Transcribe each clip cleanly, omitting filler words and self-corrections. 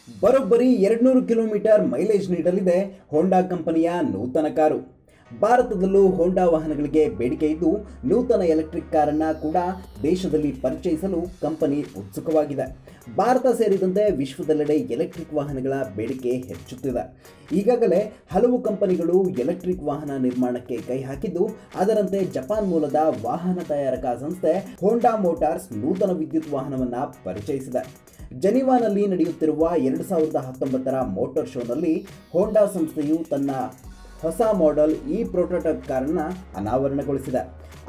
ಬರೋಬ್ಬರಿ 200 kilometre mileage ನೀಡಲಿದೆ ಹೋಂಡಾ ಕಂಪನಿಯ ನೂತನ ಕಾರು. ಭಾರತದಲ್ಲೂ ಹೋಂಡಾ ವಾಹನಗಳಿಗೆ ಬೇಡಿಕೆ ಇದ್ದು, ನೂತನ ಎಲೆಕ್ಟ್ರಿಕ್ ಕಾರನ್ನು ಕೂಡ ದೇಶದಲ್ಲಿ ಪರಿಚಯಿಸಲು ಕಂಪನಿ ಉತ್ಸುಕವಾಗಿದೆ. ಭಾರತ ಸೇರಿದಂತೆ ವಿಶ್ವದೆಲ್ಲೆಡೆ ಎಲೆಕ್ಟ್ರಿಕ್ ವಾಹನಗಳ ಬೇಡಿಕೆ ಹೆಚ್ಚುತ್ತಿದೆ. ಈಗಾಗಲೇ ಹಲವು ಕಂಪನಿಗಳು ಎಲೆಕ್ಟ್ರಿಕ್ ವಾಹನ ನಿರ್ಮಾಣಕ್ಕೆ ಕೈ ಹಾಕಿದ್ದು, ಅದರಂತೆ ಜಪಾನ್ ಮೂಲದ ವಾಹನ ತಯಾರಕ ಸಂಸ್ಥೆ ಹೋಂಡಾ ಮೋಟಾರ್ಸ್ ನೂತನ ವಿದ್ಯುತ್ ವಾಹನವನ್ನು ಪರಿಚಯಿಸಿದೆ. ಜೆನಿವಾನಲ್ಲಿ ನಡೆಯುತ್ತಿರುವ 2019ರ ಮೋಟಾರ್ ಶೋನಲ್ಲಿ ಹೋಂಡಾ ಸಂಸ್ಥೆಯು ತನ್ನ ಹೊಸ ಮಾಡೆಲ್ ಪ್ರೋಟೋಟೈಪ್ ಕಾರನ್ನು ಅನಾವರಣಗೊಳಿಸಿದೆ.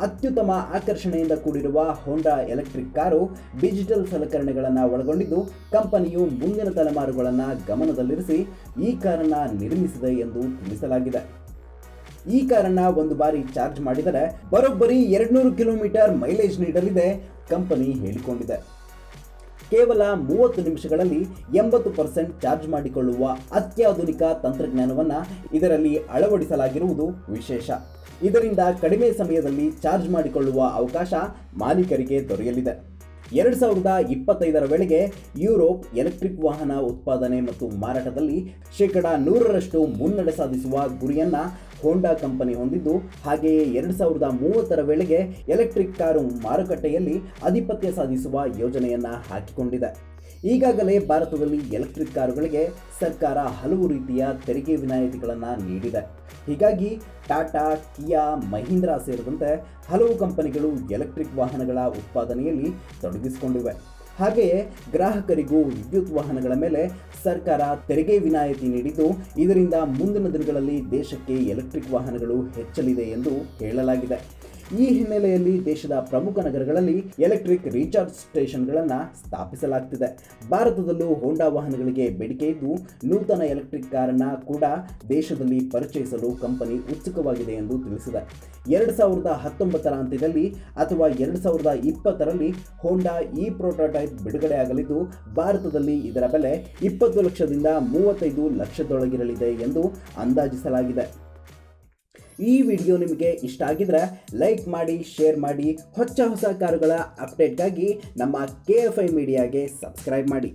ಅತ್ಯುತ್ತಮ ಆಕರ್ಷಣೆಯಿಂದ ಕೂಡಿರುವ ಹೋಂಡಾ ಎಲೆಕ್ಟ್ರಿಕ್ ಕಾರು ಡಿಜಿಟಲ್ ಸಲಕರಣೆಗಳನ್ನು ಒಳಗೊಂಡಿದ್ದು, ಕಂಪನಿಯು ಮುಂದಿನ ತಲೆಮಾರುಗಳನ್ನು ಗಮನದಲ್ಲಿರಿಸಿ ಈ ಕಾರನ್ನು ನಿರ್ಮಿಸಿದೆ ಎಂದು ತಿಳಿಸಲಾಗಿದೆ. ಈ ಕಾರನ್ನು ಒಂದು ಬಾರಿ ಚಾರ್ಜ್ ಮಾಡಿದರೆ ಬರೋಬ್ಬರಿ 200 ಕಿಲೋಮೀಟರ್ ಮೈಲೇಜ್ ನೀಡಲಿದೆ ಕಂಪನಿ ಹೇಳಿಕೊಂಡಿದೆ. ಕೇವಲ 30 ನಿಮಿಷಗಳಲ್ಲಿ 80% ಚಾರ್ಜ್ ಮಾಡಿಕೊಳ್ಳುವ ಅತ್ಯಾಧುನಿಕ ತಂತ್ರಜ್ಞಾನವನ್ನು ಇದರಲ್ಲಿ ಅಳವಡಿಸಲಾಗಿರುವುದು ವಿಶೇಷ. ಇದರಿಂದ ಕಡಿಮೆ ಸಮಯದಲ್ಲಿ ಚಾರ್ಜ್ ಮಾಡಿಕೊಳ್ಳುವ ಅವಕಾಶ ಮಾಲೀಕರಿಗೆ ದೊರೆಯಲಿದೆ. 2025ರ ವೇಳೆಗೆ ಯುರೋಪ್ ಎಲೆಕ್ಟ್ರಿಕ್ ವಾಹನ ಉತ್ಪಾದನೆ ಮತ್ತು ಮಾರಾಟದಲ್ಲಿ 100% ಮುನ್ನಡೆ ಸಾಧಿಸುವ ಗುರಿಯನ್ನು ಹೋಂಡಾ ಕಂಪನಿ ಹೊಂದಿದ್ದು, ಹಾಗೆಯೇ 2030ರ ವೇಳೆಗೆ ಎಲೆಕ್ಟ್ರಿಕ್ ಕಾರು ಮಾರುಕಟ್ಟೆಯಲ್ಲಿ ಆಧಿಪತ್ಯ ಸಾಧಿಸುವ ಯೋಜನೆಯನ್ನು ಹಾಕಿಕೊಂಡಿದೆ. ಈಗಾಗಲೇ ಭಾರತದಲ್ಲಿ ಎಲೆಕ್ಟ್ರಿಕ್ ಕಾರುಗಳಿಗೆ ಸರ್ಕಾರ ಹಲವು ರೀತಿಯ ತೆರಿಗೆ ವಿನಾಯಿತಿಗಳನ್ನು ನೀಡಿದೆ. ಹೀಗಾಗಿ ಟಾಟಾ, ಕಿಯಾ, ಮಹೀಂದ್ರಾ ಸೇರಿದಂತೆ ಹಲವು ಕಂಪನಿಗಳು ಎಲೆಕ್ಟ್ರಿಕ್ ವಾಹನಗಳ ಉತ್ಪಾದನೆಯಲ್ಲಿ ತೊಡಗಿಸಿಕೊಂಡಿವೆ. ಹಾಗೆಯೇ ಗ್ರಾಹಕರಿಗೂ ವಿದ್ಯುತ್ ವಾಹನಗಳ ಮೇಲೆ ಸರ್ಕಾರ ತೆರಿಗೆ ವಿನಾಯಿತಿ ನೀಡಿದ್ದು, ಇದರಿಂದ ಮುಂದಿನ ದಿನಗಳಲ್ಲಿ ದೇಶಕ್ಕೆ ಎಲೆಕ್ಟ್ರಿಕ್ ವಾಹನಗಳು ಹೆಚ್ಚಲಿದೆ ಎಂದು ಹೇಳಲಾಗಿದೆ. ಈ ಹಿನ್ನೆಲೆಯಲ್ಲಿ ದೇಶದ ಪ್ರಮುಖ ನಗರಗಳಲ್ಲಿ ಎಲೆಕ್ಟ್ರಿಕ್ ರೀಚಾರ್ಜ್ ಸ್ಟೇಷನ್ಗಳನ್ನು ಸ್ಥಾಪಿಸಲಾಗ್ತಿದೆ. ಭಾರತದಲ್ಲೂ ಹೋಂಡಾ ವಾಹನಗಳಿಗೆ ಬೇಡಿಕೆ ಇದ್ದು, ನೂತನ ಎಲೆಕ್ಟ್ರಿಕ್ ಕಾರನ್ನು ಕೂಡ ದೇಶದಲ್ಲಿ ಪರಿಚಯಿಸಲು ಕಂಪನಿ ಉತ್ಸುಕವಾಗಿದೆ ಎಂದು ತಿಳಿಸಿದೆ. 2019ರ ಅಂತ್ಯದಲ್ಲಿ ಅಥವಾ 2020ರಲ್ಲಿ ಹೋಂಡಾ ಪ್ರೋಟೋಟೈಪ್ ಬಿಡುಗಡೆಯಾಗಲಿದ್ದು, ಭಾರತದಲ್ಲಿ ಇದರ ಬೆಲೆ 20 ಲಕ್ಷದಿಂದ 35 ಲಕ್ಷದೊಳಗಿರಲಿದೆ ಎಂದು ಅಂದಾಜಿಸಲಾಗಿದೆ. ಈ ವಿಡಿಯೋ ನಿಮಗೆ ಇಷ್ಟ ಆಗಿದ್ರೆ ಲೈಕ್ ಮಾಡಿ, ಶೇರ್ ಮಾಡಿ. ಹೊಸ ಕಾರುಗಳ ಅಪ್ಡೇಟ್ಗಾಗಿ ನಮ್ಮ KFI ಮೀಡಿಯಾಗೆ ಸಬ್ಸ್ಕ್ರೈಬ್ ಮಾಡಿ.